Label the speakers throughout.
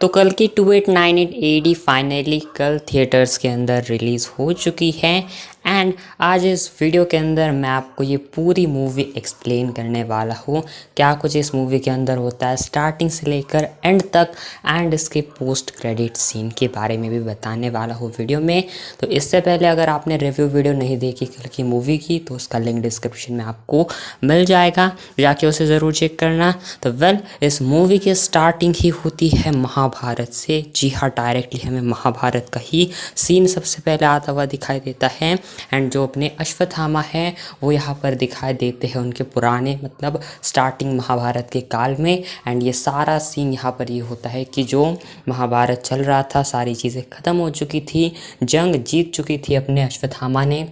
Speaker 1: तो कल की 2898 एडी फाइनली कल थिएटर्स के अंदर रिलीज़ हो चुकी है। एंड आज इस वीडियो के अंदर मैं आपको ये पूरी मूवी एक्सप्लेन करने वाला हूँ, क्या कुछ इस मूवी के अंदर होता है स्टार्टिंग से लेकर एंड तक, एंड इसके पोस्ट क्रेडिट सीन के बारे में भी बताने वाला हूँ वीडियो में। तो इससे पहले अगर आपने रिव्यू वीडियो नहीं देखी कल की मूवी की तो उसका लिंक डिस्क्रिप्शन में आपको मिल जाएगा, जाके उसे ज़रूर चेक करना। तो इस मूवी की स्टार्टिंग ही होती है महाभारत से। जी हाँ, डायरेक्टली हमें महाभारत का ही सीन सबसे पहले आता हुआ दिखाई देता है। एंड जो अपने अश्वत्थामा है वो यहाँ पर दिखाई देते हैं उनके पुराने मतलब स्टार्टिंग महाभारत के काल में। एंड ये सारा सीन यहाँ पर ये होता है कि जो महाभारत चल रहा था, सारी चीज़ें ख़त्म हो चुकी थी, जंग जीत चुकी थी अपने अश्वत्थामा ने,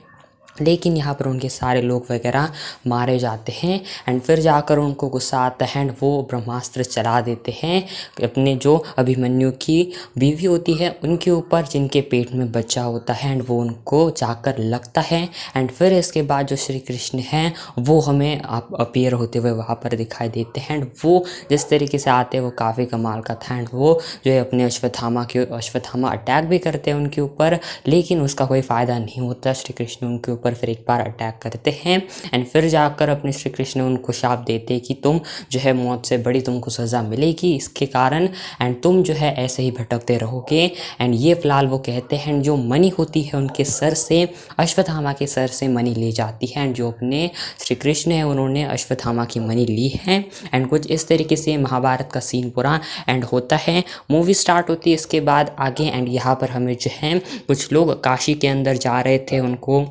Speaker 1: लेकिन यहाँ पर उनके सारे लोग वगैरह मारे जाते हैं। एंड फिर जाकर उनको गुस्सा आता है एंड वो ब्रह्मास्त्र चला देते हैं अपने जो अभिमन्यु की बीवी होती है उनके ऊपर, जिनके पेट में बच्चा होता है, एंड वो उनको जाकर लगता है। एंड फिर इसके बाद जो श्री कृष्ण हैं वो हमें अपीयर होते हुए वहाँ पर दिखाई देते हैं। एंड वो जिस तरीके से आते हैं वो काफ़ी कमाल का था। एंड वो जो है अपने अश्वत्थामा अटैक भी करते हैं उनके ऊपर, लेकिन उसका कोई फ़ायदा नहीं होता। श्री कृष्ण उनके ऊपर फिर एक बार अटैक करते हैं एंड फिर जाकर अपने श्री कृष्ण उनको शाप देते हैं कि तुम जो है मौत से बड़ी तुमको सज़ा मिलेगी इसके कारण, एंड तुम जो है ऐसे ही भटकते रहोगे। एंड ये फिलहाल वो कहते हैं जो मणि होती है उनके सर से, अश्वत्थामा के सर से मणि ली जाती है। एंड जो अपने श्री कृष्ण है उन्होंने अश्वत्थामा की मणि ली है। एंड कुछ इस तरीके से महाभारत का सीन पूरा एंड होता है। मूवी स्टार्ट होती है इसके बाद आगे। एंड यहाँ पर हमें जो है कुछ लोग काशी के अंदर जा रहे थे, उनको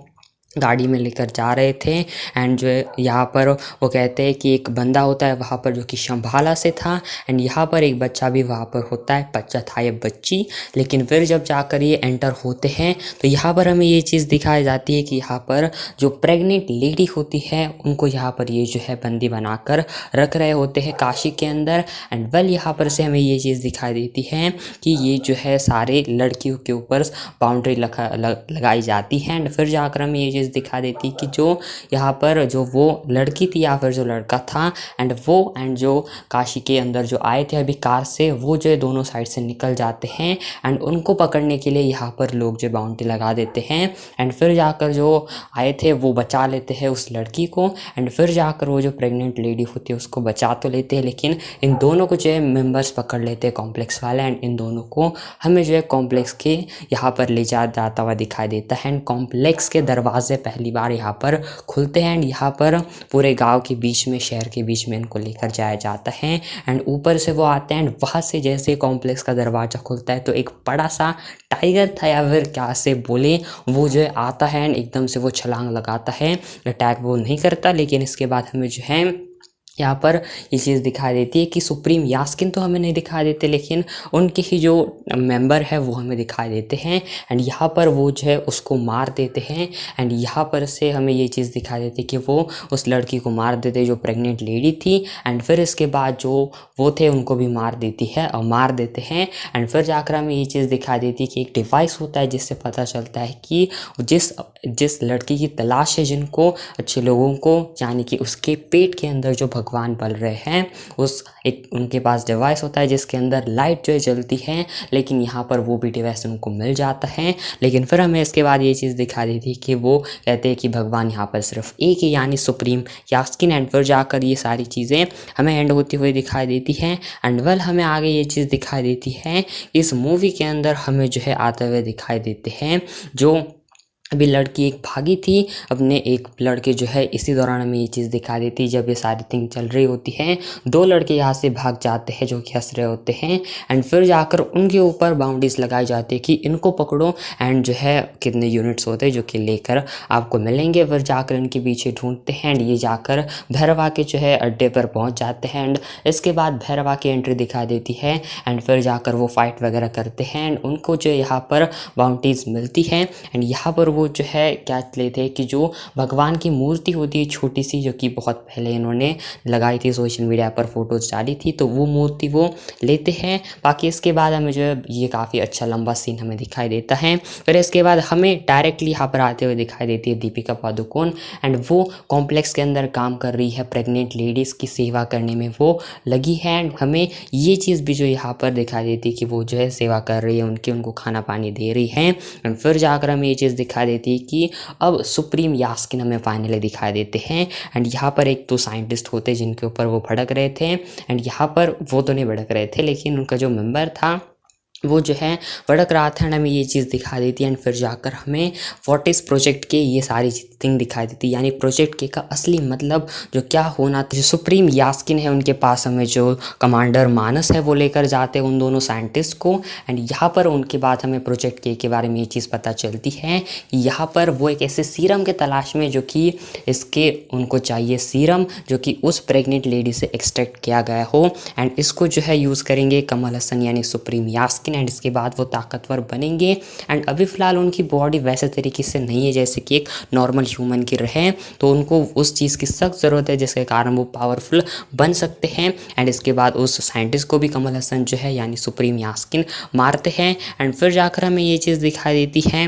Speaker 1: गाड़ी में लेकर जा रहे थे। एंड जो है यहाँ पर वो कहते हैं कि एक बंदा होता है वहाँ पर जो कि शंभाला से था, एंड यहाँ पर एक बच्चा भी वहाँ पर होता है, बच्चा था या बच्ची। लेकिन फिर जब जाकर ये एंटर होते हैं तो यहाँ पर हमें ये चीज़ दिखाई जाती है कि यहाँ पर जो प्रेग्नेंट लेडी होती है उनको यहाँ पर ये जो है बंदी बनाकर रख रहे होते हैं काशी के अंदर। एंड यहाँ पर से हमें ये चीज़ दिखाई देती है कि ये जो है सारे लड़कियों के ऊपर बाउंड्री लगाई जाती है। एंड फिर जाकर हमें ये चीज़ दिखा देती कि जो यहाँ पर जो वो लड़की थी या फिर जो लड़का था एंड जो काशी के अंदर जो आए थे अभी कार से, वो जो है दोनों साइड से निकल जाते हैं। एंड उनको पकड़ने के लिए यहाँ पर लोग जो बाउंड्री लगा देते हैं। एंड फिर जाकर जो आए थे वो बचा लेते हैं उस लड़की को। एंड फिर जाकर वो जो प्रेग्नेंट लेडी होती है उसको बचा तो लेते हैं, लेकिन इन दोनों को जो है मेम्बर्स पकड़ लेते हैं कॉम्प्लेक्स वाले। एंड इन दोनों को हमें जो है कॉम्प्लेक्स के यहाँ पर ले जाता हुआ दिखाई देता है। एंड कॉम्प्लेक्स के दरवाजे पहली बार यहाँ पर खुलते हैं। एंड यहाँ पर पूरे गांव के बीच में, शहर के बीच में इनको लेकर जाया जाता है। एंड ऊपर से वो आते हैं एंड वहाँ से जैसे कॉम्प्लेक्स का दरवाज़ा खुलता है तो एक बड़ा सा टाइगर था या फिर क्या से बोले, वो जो है आता है एंड एकदम से वो छलांग लगाता है। अटैक वो नहीं करता, लेकिन इसके बाद हमें जो है यहाँ पर ये चीज़ दिखाई देती है कि सुप्रीम यास्किन तो हमें नहीं दिखाई देते, लेकिन उनके ही जो मेंबर है वो हमें दिखाई देते हैं। एंड यहाँ पर वो जो है उसको मार देते हैं। एंड यहाँ पर से हमें ये चीज़ दिखाई देती है कि वो उस लड़की को मार देते जो प्रेग्नेंट लेडी थी। एंड फिर इसके बाद जो वो थे उनको भी मार देते हैं। एंड फिर जाकर हमें ये चीज़ दिखाई देती है कि एक डिवाइस होता है जिससे पता चलता है कि जिस लड़की की तलाश है, जिनको अच्छे लोगों को, यानी कि उसके पेट के अंदर जो भगवान पल रहे हैं, उनके पास डिवाइस होता है जिसके अंदर लाइट जो है जलती है। लेकिन यहाँ पर वो भी डिवाइस उनको मिल जाता है। लेकिन फिर हमें इसके बाद ये चीज़ दिखा दी थी कि वो कहते हैं कि भगवान यहाँ पर सिर्फ एक ही, यानी सुप्रीम यास्किन। एंड फिर जाकर ये सारी चीज़ें हमें एंड होती हुई दिखाई देती हैं। एंड हमें आगे ये चीज़ दिखाई देती है, इस मूवी के अंदर हमें जो है आते हुए दिखाई देते हैं जो अभी लड़की एक भागी थी अपने एक लड़के जो है, इसी दौरान हमें ये चीज़ दिखा देती है जब ये सारी थिंग चल रही होती है, दो लड़के यहाँ से भाग जाते हैं जो कि हंस रहे होते हैं। एंड फिर जाकर उनके ऊपर बाउंड्रीज लगाई जाती है कि इनको पकड़ो। एंड जो है कितने यूनिट्स होते हैं जो कि लेकर आपको मिलेंगे। फिर जाकर इनके पीछे ढूंढते हैं एंड ये जाकर भैरवा के जो है अड्डे पर पहुँच जाते हैं। एंड इसके बाद भैरवा की एंट्री दिखा देती है। एंड फिर जाकर वो फाइट वगैरह करते हैं एंड उनको जो यहाँ पर बाउंड्रीज मिलती हैं। एंड यहाँ पर वो जो है क्या लेते हैं कि जो भगवान की मूर्ति होती है छोटी सी, जो कि बहुत पहले इन्होंने लगाई थी, सोशल मीडिया पर फोटोज डाली थी, तो वो मूर्ति वो लेते हैं। बाकी इसके बाद हमें जो है ये काफ़ी अच्छा लंबा सीन हमें दिखाई देता है। फिर इसके बाद हमें डायरेक्टली यहाँ पर आते हुए दिखाई देती है दीपिका पादुकोण, एंड वो कॉम्प्लेक्स के अंदर काम कर रही है, प्रेग्नेंट लेडीज़ की सेवा करने में वो लगी है। एंड हमें ये चीज़ भी जो यहाँ पर दिखाई देती है कि वो जो है सेवा कर रही है उनको खाना पानी दे रही है। एंड फिर जाकर हमें ये चीज़ दिखाई देती है कि अब सुप्रीम यास्किन हमें फाइनली दिखाई देते हैं। एंड यहाँ पर एक तो साइंटिस्ट होते जिनके ऊपर वो भड़क रहे थे, एंड यहाँ पर वो तो नहीं भड़क रहे थे लेकिन उनका जो मेंबर था वो जो है भड़क रहा था। एंड हमें ये चीज़ दिखा देती है। एंड फिर जाकर हमें फोर्टिस प्रोजेक्ट के ये सारी थिंग दिखाई देती है, यानी प्रोजेक्ट के का असली मतलब जो क्या होना था। जो सुप्रीम यास्किन है उनके पास हमें जो कमांडर मानस है वो लेकर जाते हैं उन दोनों साइंटिस्ट को। एंड यहाँ पर उनके बाद हमें प्रोजेक्ट के बारे में ये चीज़ पता चलती है कि यहाँ पर वो एक ऐसे सीरम के तलाश में जो कि इसके उनको चाहिए सीरम जो कि उस प्रेग्नेंट लेडी से एक्सट्रैक्ट किया गया हो। एंड इसको जो है यूज़ करेंगे कमल हसन यानी सुप्रीम यास्किन। एंड इसके बाद वो ताकतवर बनेंगे। एंड अभी फ़िलहाल उनकी बॉडी वैसे तरीके से नहीं है जैसे कि एक नॉर्मल ह्यूमन की रहे, तो उनको उस चीज़ की सख्त ज़रूरत है जिसके कारण वो पावरफुल बन सकते हैं। एंड इसके बाद उस साइंटिस्ट को भी कमल हसन जो है यानी सुप्रीम यास्किन मारते हैं। एंड फिर जाकर हमें ये चीज़ दिखाई देती है।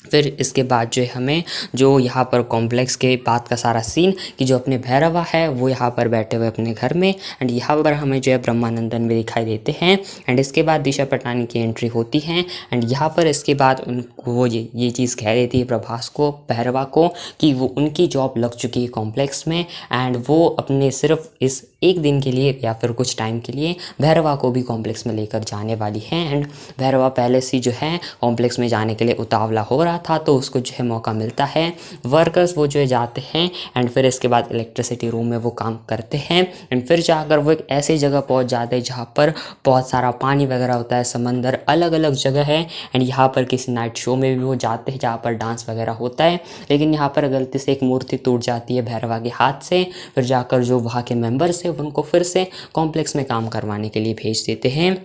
Speaker 1: फिर इसके बाद जो है हमें जो यहाँ पर कॉम्प्लेक्स के बाद का सारा सीन कि जो अपने भैरवा है वो यहाँ पर बैठे हुए अपने घर में। एंड यहाँ पर हमें जो है ब्रह्मानंदन भी दिखाई देते हैं। एंड इसके बाद दिशा पटानी की एंट्री होती है। एंड यहाँ पर इसके बाद उनको वो ये चीज़ कह देती है प्रभास को, भैरवा को, कि वो उनकी जॉब लग चुकी है कॉम्प्लेक्स में। एंड वो अपने सिर्फ इस एक दिन के लिए या फिर कुछ टाइम के लिए भैरवा को भी कॉम्प्लेक्स में लेकर जाने वाली है। एंड भैरवा पहले से जो है कॉम्प्लेक्स में जाने के लिए उतावला हो रहा था, तो उसको जो है मौका मिलता है। वर्कर्स वो जो है जाते हैं। एंड फिर इसके बाद इलेक्ट्रिसिटी रूम में वो काम करते हैं। एंड फिर जाकर वो एक ऐसी जगह पहुंच जाते हैं जहाँ पर बहुत सारा पानी वगैरह होता है, समंदर, अलग अलग जगह है। एंड यहाँ पर किसी नाइट शो में भी वो जाते हैं जहाँ पर डांस वगैरह होता है, लेकिन यहाँ पर गलती से एक मूर्ति टूट जाती है भैरवा के हाथ से। फिर जाकर जो वहाँ के मेंबर्स हैं उनको फिर से कॉम्प्लेक्स में काम करवाने के लिए भेज देते हैं।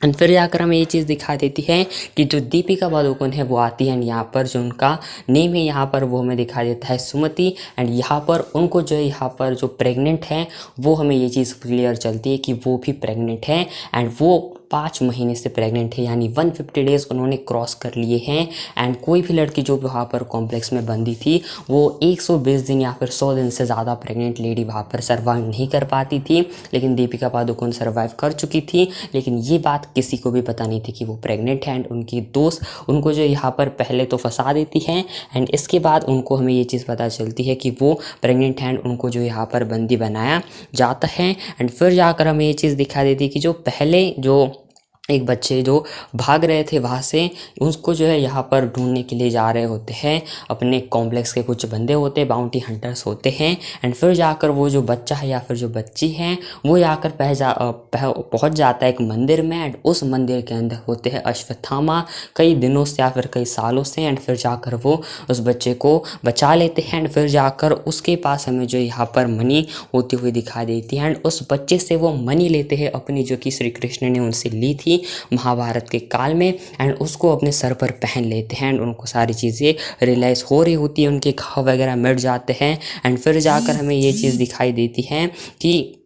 Speaker 1: एंड फिर जाकर हमें ये चीज़ दिखा देती है कि जो दीपिका पादुकोण है वो आती है। एंड यहाँ पर जो उनका नेम है यहाँ पर वो हमें दिखा देता है सुमति। एंड यहाँ पर उनको जो है यहाँ पर जो प्रेग्नेंट है वो हमें ये चीज़ क्लियर चलती है कि वो भी प्रेग्नेंट है। एंड वो 5 महीने से प्रेग्नेंट है, यानी 150 डेज़ उन्होंने क्रॉस कर लिए हैं। एंड कोई भी लड़की जो वहाँ पर कॉम्प्लेक्स में बंदी थी वो 120 दिन या फिर 100 दिन से ज़्यादा प्रेग्नेंट लेडी वहाँ पर सर्वाइव नहीं कर पाती थी, लेकिन दीपिका पादुकोण सर्वाइव कर चुकी थी। लेकिन ये बात किसी को भी पता नहीं थी कि वो प्रेग्नेंट है। एंड उनकी दोस्त उनको जो यहाँ पर पहले तो फंसा देती हैं। एंड इसके बाद उनको हमें ये चीज़ पता चलती है कि वो प्रेग्नेंट है। उनको जो यहाँ पर बंदी बनाया जाता है। एंड फिर जाकर हमें ये चीज़ दिखा देती है कि जो पहले जो एक बच्चे जो भाग रहे थे वहाँ से, उसको जो है यहाँ पर ढूंढने के लिए जा रहे होते हैं। अपने कॉम्प्लेक्स के कुछ बंदे होते हैं, बाउंटी हंटर्स होते हैं। एंड फिर जाकर वो जो बच्चा है या फिर जो बच्ची है वो जाकर पहुँच जाता है एक मंदिर में। एंड उस मंदिर के अंदर होते हैं अश्वत्थामा कई दिनों से या फिर कई सालों से। एंड फिर जाकर वो उस बच्चे को बचा लेते हैं। एंड फिर जाकर उसके पास हमें जो यहाँ पर मनी होती हुई दिखाई देती है। एंड उस बच्चे से वो मनी लेते हैं अपनी, जो कि श्री कृष्ण ने उनसे ली थी महाभारत के काल में। एंड उसको अपने सर पर पहन लेते हैं। एंड उनको सारी चीज़ें रियलाइज़ हो रही होती है, उनके घाव वगैरह मिट जाते हैं। एंड फिर जाकर हमें ये चीज़ दिखाई देती है कि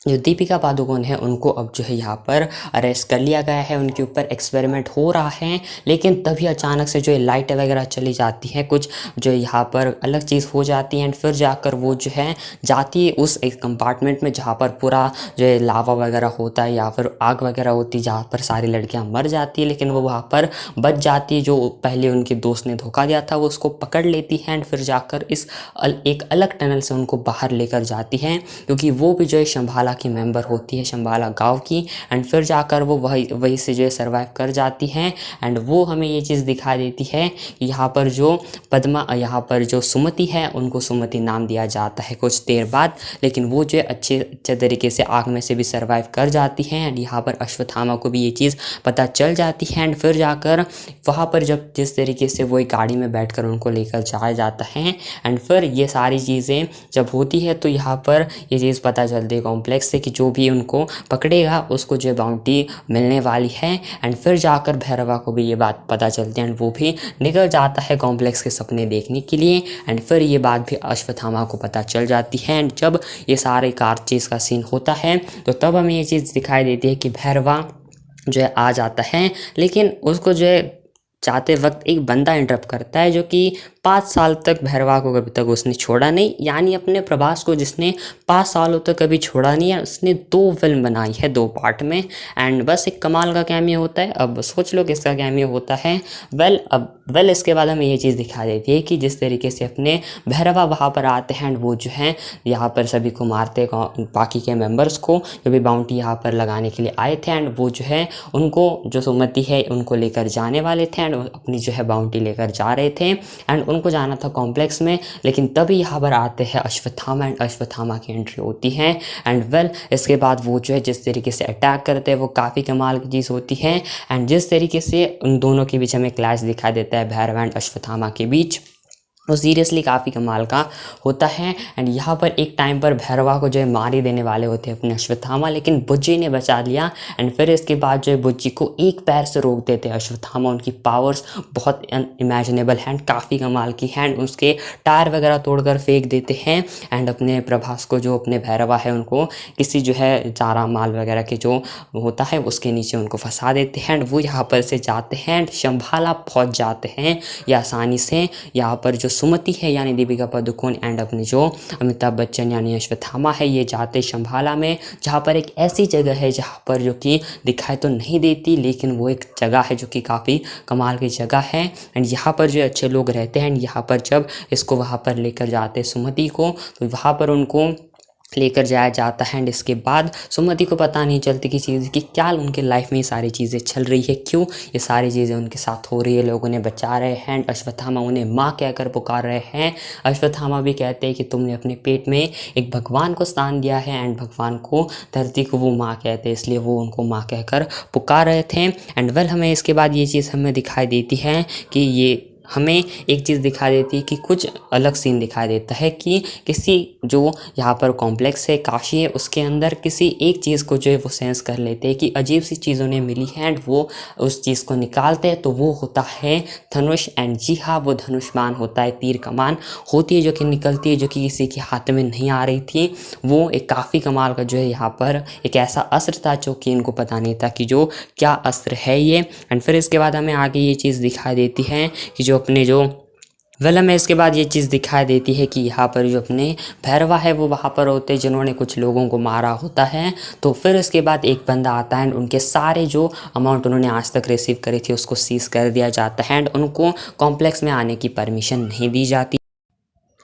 Speaker 1: जो दीपिका पादुकोण है उनको अब जो है यहाँ पर अरेस्ट कर लिया गया है, उनके ऊपर एक्सपेरिमेंट हो रहा है। लेकिन तभी अचानक से जो है लाइट वगैरह चली जाती है, कुछ जो यहाँ पर अलग चीज़ हो जाती है। एंड फिर जाकर वो जो है जाती है उस एक कंपार्टमेंट में जहाँ पर पूरा जो है लावा वगैरह होता है या फिर आग वगैरह होती है, जहाँ पर सारी लड़कियाँ मर जाती है। लेकिन वो वहाँ पर बच जाती है, जो पहले उनके दोस्त ने धोखा दिया था वो उसको पकड़ लेती है। एंड फिर जाकर इस एक अलग टनल से उनको बाहर लेकर जाती हैं, क्योंकि वो भी जो है शंभाला की मेंबर होती है, शंबाला गांव की। एंड फिर जाकर वो वही से जो है सर्वाइव कर जाती हैं। एंड वो हमें ये चीज़ दिखा देती है कि यहाँ पर जो पद्मा, यहाँ पर जो सुमति है उनको सुमति नाम दिया जाता है कुछ देर बाद। लेकिन वो जो है अच्छे तरीके से आग में से भी सर्वाइव कर जाती हैं। एंड यहाँ पर अश्वत्थामा को भी ये चीज़ पता चल जाती है। एंड फिर जाकर वहाँ पर जब जिस तरीके से वो एक गाड़ी में बैठकर उनको लेकर जाया जाता है। एंड फिर ये सारी चीज़ें जब होती है तो यहाँ पर ये चीज़ पता चलती है कॉम्प्लेक्स कॉम्प्लेक्स से कि जो भी उनको पकड़ेगा उसको जो बाउंटी मिलने वाली है। एंड फिर जाकर भैरवा को भी ये बात पता चलती है एंड वो भी निकल जाता है कॉम्प्लेक्स के सपने देखने के लिए। एंड फिर ये बात भी अश्वत्थामा को पता चल जाती है। एंड जब ये सारे कार चेस का सीन होता है तो तब हमें ये चीज़ दिखाई देती है कि भैरवा जो है आ जाता है, लेकिन उसको जो है जाते वक्त एक बंदा इंटरप्ट करता है जो कि 5 साल तक भैरवा को कभी तक उसने छोड़ा नहीं, यानी अपने प्रभास को जिसने 5 सालों तक कभी छोड़ा नहीं है, उसने 2 फिल्म बनाई है 2 पार्ट में। एंड बस एक कमाल का कैमियो होता है। अब सोच लो किसका कैमियो होता है। वेल इसके बाद हमें ये चीज़ दिखा देती है कि जिस तरीके से अपने भैरवा वहाँ पर आते हैं एंड वो जो है यहाँ पर सभी को मारते बाकी के मेंबर्स को जो भी बाउंटी यहाँ पर लगाने के लिए आए थे। एंड वो जो है उनको जो सुमति है उनको लेकर जाने वाले थे एंड अपनी जो है बाउंटी लेकर जा रहे थे एंड उनको जाना था कॉम्प्लेक्स में। लेकिन तभी यहाँ पर आते हैं अश्वत्थामा एंड अश्वत्थामा की एंट्री होती है। एंड वेल इसके बाद वो जो है जिस तरीके से अटैक करते हैं वो काफ़ी कमाल की चीज़ होती है। एंड जिस तरीके से उन दोनों के बीच हमें क्लैश दिखाई देता है भैरवा एंड अश्वत्थामा के बीच, वो सीरियसली काफ़ी कमाल का होता है। एंड यहाँ पर एक टाइम पर भैरवा को जो है मार ही देने वाले होते हैं अपने अश्वत्थामा, लेकिन बुज्जी ने बचा लिया। एंड फिर इसके बाद जो है बुज्जी को एक पैर से रोक देते हैं अश्वत्थामा। उनकी पावर्स बहुत अनइमेजिनेबल हैं, काफ़ी कमाल की हैं। उसके टायर वगैरह तोड़कर फेंक देते हैं एंड अपने प्रभास को जो अपने भैरवा है उनको किसी जो है चारा माल वगैरह के जो होता है उसके नीचे उनको फंसा देते हैं। एंड वो यहाँ पर से जाते हैं एंड शंभाला पहुँच जाते हैं ये आसानी से। यहाँ पर जो सुमति है यानी दीपिका पादुकोण एंड अपने जो अमिताभ बच्चन यानी अश्वत्थामा है ये जाते शंभाला में, जहाँ पर एक ऐसी जगह है जहाँ पर जो कि दिखाई तो नहीं देती लेकिन वो एक जगह है जो कि काफ़ी कमाल की जगह है। एंड यहाँ पर जो अच्छे लोग रहते हैं। एंड यहाँ पर जब इसको वहाँ पर लेकर जाते सुमति को तो वहाँ पर उनको लेकर जाया जाता है। एंड इसके बाद सुमति को पता नहीं चलती कि चीज़ कि क्या उनके लाइफ में ये सारी चीज़ें चल रही है, क्यों ये सारी चीज़ें उनके साथ हो रही है, लोग उन्हें बचा रहे हैं। एंड अश्वत्थामा उन्हें माँ कहकर पुकार रहे हैं। अश्वत्थामा भी कहते हैं कि तुमने अपने पेट में एक भगवान को स्थान दिया है एंड भगवान को धरती को वो माँ कहते हैं, इसलिए वो उनको माँ कहकर पुकार रहे थे। एंड वेल हमें इसके बाद ये चीज़ हमें दिखाई देती है कि ये हमें एक चीज़ दिखा देती है कि कुछ अलग सीन दिखाई देता है कि किसी जो यहाँ पर कॉम्प्लेक्स है काशी है उसके अंदर किसी एक चीज़ को जो है वो सेंस कर लेते हैं कि अजीब सी चीज़ उन्हें मिली है एंड वो उस चीज़ को निकालते हैं तो वो होता है धनुष। एंड जी हाँ, वो धनुष्मान होता है, तीर कमान होती है जो कि निकलती है, जो कि किसी के हाथ में नहीं आ रही थी। वो एक काफ़ी कमाल का जो है यहाँ पर एक ऐसा अस्त्र था जो कि इनको पता नहीं था कि जो क्या अस्त्र है ये। एंड फिर इसके बाद हमें आगे ये चीज़ दिखाई देती है कि जो अपने जो हमें इसके बाद ये चीज़ दिखाई देती है कि यहाँ पर जो अपने भैरवा है वो वहाँ पर होते हैं जिन्होंने कुछ लोगों को मारा होता है। तो फिर इसके बाद एक बंदा आता है एंड उनके सारे जो अमाउंट उन्होंने आज तक रिसीव करी थी उसको सीज कर दिया जाता है एंड उनको कॉम्प्लेक्स में आने की परमिशन नहीं दी जाती।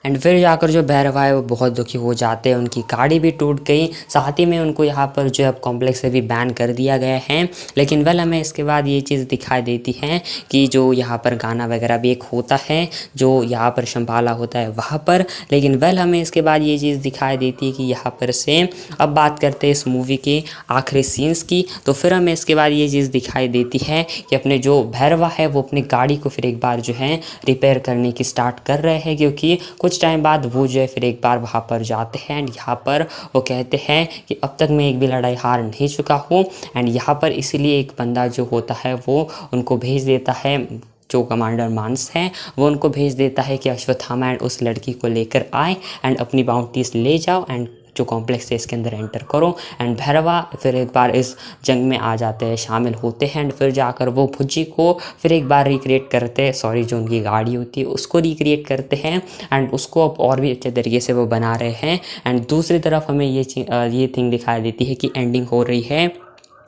Speaker 1: एंड फिर जाकर जो भैरवा है वो बहुत दुखी हो जाते हैं, उनकी गाड़ी भी टूट गई, साथ ही में उनको यहाँ पर जो अब कॉम्प्लेक्स से भी बैन कर दिया गया है। लेकिन वेल हमें इसके बाद ये चीज़ दिखाई देती है कि जो यहाँ पर गाना वगैरह भी एक होता है जो यहाँ पर शंभाला होता है वहाँ पर। लेकिन वेल हमें इसके बाद ये चीज़ दिखाई देती है कि यहाँ पर से अब बात करते हैं इस मूवी के आखिरी सीन्स की। तो फिर हमें इसके बाद ये चीज़ दिखाई देती है कि अपने जो भैरवा है वो अपनी गाड़ी को फिर एक बार जो है रिपेयर करने की स्टार्ट कर रहे हैं, क्योंकि कुछ टाइम बाद वो जो है फिर एक बार वहाँ पर जाते हैं एंड यहाँ पर वो कहते हैं कि अब तक मैं एक भी लड़ाई हार नहीं चुका हूँ। एंड यहाँ पर इसीलिए एक बंदा जो होता है वो उनको भेज देता है, जो कमांडर मानस है वो उनको भेज देता है कि अश्वत्थामा एंड उस लड़की को लेकर आए एंड अपनी बाउंटीज ले जाओ एंड जो कॉम्प्लेक्स है इसके अंदर एंटर करो। एंड भैरवा फिर एक बार इस जंग में आ जाते हैं, शामिल होते हैं एंड फिर जाकर वो भुज्जी को फिर एक बार रिक्रिएट करते हैं, सॉरी जो उनकी गाड़ी होती है उसको रिक्रिएट करते हैं एंड उसको अब और भी अच्छे तरीके से वो बना रहे हैं। एंड दूसरी तरफ हमें ये थिंग दिखाई देती है कि एंडिंग हो रही है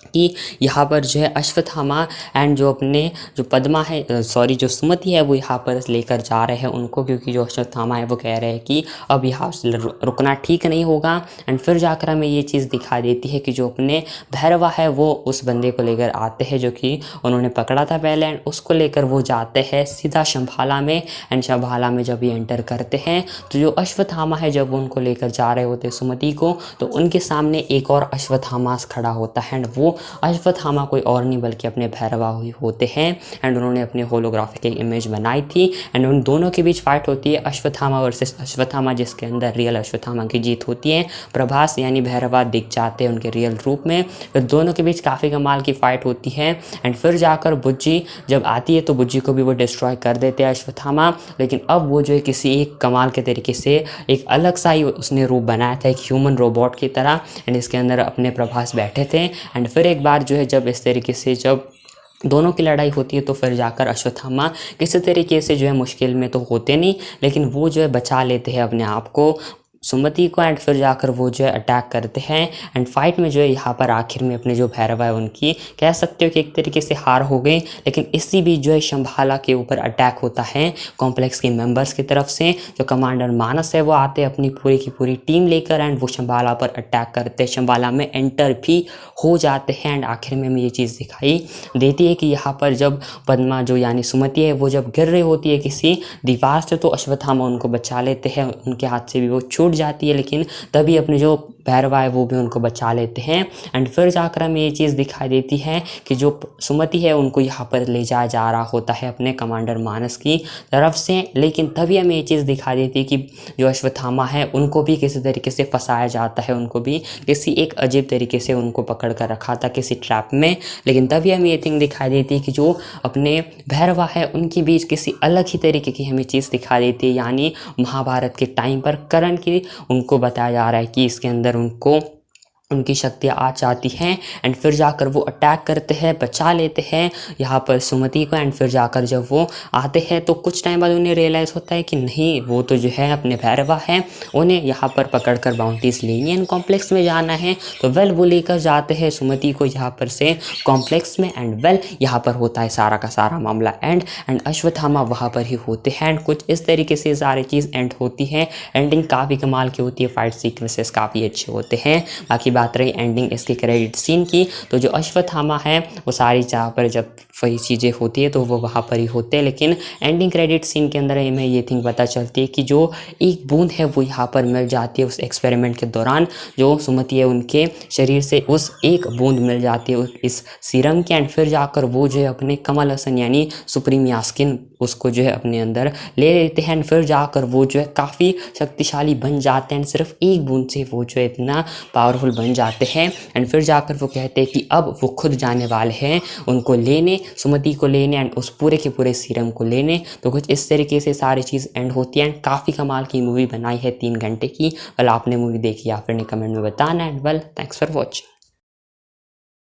Speaker 1: कि यहाँ पर जो है अश्वत्थामा एंड जो अपने जो पद्मा है सॉरी जो सुमति है वो यहाँ पर लेकर जा रहे हैं उनको, क्योंकि जो अश्वत्थामा है वो कह रहे हैं कि अब यहाँ रुकना ठीक नहीं होगा। एंड फिर जाकर हमें ये चीज़ दिखा देती है कि जो अपने भैरवा है वो उस बंदे को लेकर आते हैं जो कि उन्होंने पकड़ा था पहले एंड उसको लेकर वो जाते हैं सीधा शंभाला में। एंड शंभाला में जब ये एंटर करते हैं तो जो अश्वत्थामा है जब वो उनको लेकर जा रहे होते सुमति को तो उनके सामने एक और अश्वत्थामा खड़ा होता है एंड वो अश्वत्थामा कोई और नहीं बल्कि अपने भैरवा ही होते हैं एंड उन्होंने अपने होलोग्राफिक एक इमेज बनाई थी एंड उन दोनों के बीच फाइट होती है अश्वत्थामा वर्सेस अश्वत्थामा, जिसके अंदर रियल अश्वत्थामा की जीत होती है। प्रभास यानी भैरवा दिख जाते हैं उनके रियल रूप में। फिर दोनों के बीच काफ़ी कमाल की फाइट होती है एंड फिर जाकर बुज्जी जब आती है तो बुज्जी को भी वो डिस्ट्रॉय कर देते हैं अश्वत्थामा। लेकिन अब वो जो है किसी एक कमाल के तरीके से एक अलग सा ही उसने रूप बनाया था, एक ह्यूमन रोबोट की तरह, एंड इसके अंदर अपने प्रभास बैठे थे। एंड फिर एक बार जो है जब इस तरीके से जब दोनों की लड़ाई होती है तो फिर जाकर अश्वत्थामा किसी तरीके से जो है मुश्किल में तो होते नहीं, लेकिन वो जो है बचा लेते हैं अपने आप को, सुमति को, एंड फिर जाकर वो जो है अटैक करते हैं एंड फाइट में जो है यहाँ पर आखिर में अपने जो भैरवा है उनकी कह सकते हो कि एक तरीके से हार हो गई। लेकिन इसी बीच जो है शंभाला के ऊपर अटैक होता है कॉम्प्लेक्स के मेंबर्स की तरफ से। जो कमांडर मानस है वो आते हैं अपनी पूरी की पूरी टीम लेकर एंड वो शंभाला पर अटैक करते हैं, शंभाला में एंटर भी हो जाते हैं एंड आखिर में हमें ये चीज़ दिखाई देती है कि यहाँ पर जब पद्मा जो यानी सुमति है वो जब गिर रही होती है किसी दीवार से तो अश्वत्थामा उनको बचा लेते हैं, उनके हाथ से भी वो छूट जाती है, लेकिन तभी अपने जो भैरवा है वो भी उनको बचा लेते हैं। एंड फिर जाकर हमें ये चीज़ दिखाई देती है कि जो सुमति है उनको यहाँ पर ले जाया जा रहा होता है अपने कमांडर मानस की तरफ से, लेकिन तभी हमें ये चीज़ दिखाई देती है कि जो अश्वत्थामा है उनको भी किसी तरीके से फंसाया जाता है, उनको भी किसी एक अजीब तरीके से उनको पकड़ कर रखा था किसी ट्रैप में। लेकिन तभी हमें ये थिंग दिखाई देती है कि जो अपने भैरवा है उनके बीच किसी अलग ही तरीके की हमें चीज़ दिखाई देती है, यानी महाभारत के टाइम पर कर्ण की उनको बताया जा रहा है कि इसके अंदर उनको उनकी शक्तियाँ आ जाती हैं एंड फिर जाकर वो अटैक करते हैं, बचा लेते हैं यहाँ पर सुमति को। एंड फिर जाकर जब वो आते हैं तो कुछ टाइम बाद उन्हें रियलाइज़ होता है कि नहीं, वो तो जो है अपने भैरवा है, उन्हें यहाँ पर पकड़कर बाउंटीज लेनी है, कॉम्प्लेक्स में जाना है। तो वेल वो लेकर जाते हैं सुमति को यहाँ पर से कॉम्प्लेक्स में एंड वेल यहाँ पर होता है सारा का सारा मामला एंड अश्वत्थामा वहाँ पर ही होते हैं एंड कुछ इस तरीके से सारी चीज़ एंड होती है। एंडिंग काफ़ी कमाल की होती है, फाइट सीक्वेंसेस काफ़ी अच्छे होते हैं। बाकी बात रही एंडिंग इसके क्रेडिट सीन की, तो जो अश्वत्थामा है वो सारी जहाँ पर जब वही चीज़ें होती है तो वो वहाँ पर ही होते हैं, लेकिन एंडिंग क्रेडिट सीन के अंदर हमें ये थिंग पता चलती है कि जो एक बूंद है वो यहाँ पर मिल जाती है उस एक्सपेरिमेंट के दौरान, जो सुमति है उनके शरीर से उस एक बूंद मिल जाती है इस सीरम की एंड फिर जाकर वो जो है अपने कमल हसन यानी सुप्रीम यास्किन उसको जो है अपने अंदर ले लेते हैं एंड फिर जाकर वो जो है काफ़ी शक्तिशाली बन जाते हैं। सिर्फ एक बूंद से वो जो है इतना पावरफुल बन जाते हैं एंड फिर जाकर वो कहते हैं कि अब वो खुद जाने वाले हैं उनको लेने, सुमति को लेने एंड उस पूरे के पूरे सीरम को लेने। तो कुछ इस तरीके से सारी चीज़ एंड होती है एंड काफ़ी कमाल की मूवी बनाई है 3 घंटे की। वेल आपने मूवी देखी या फिर ने कमेंट में बताना and well thanks for watching.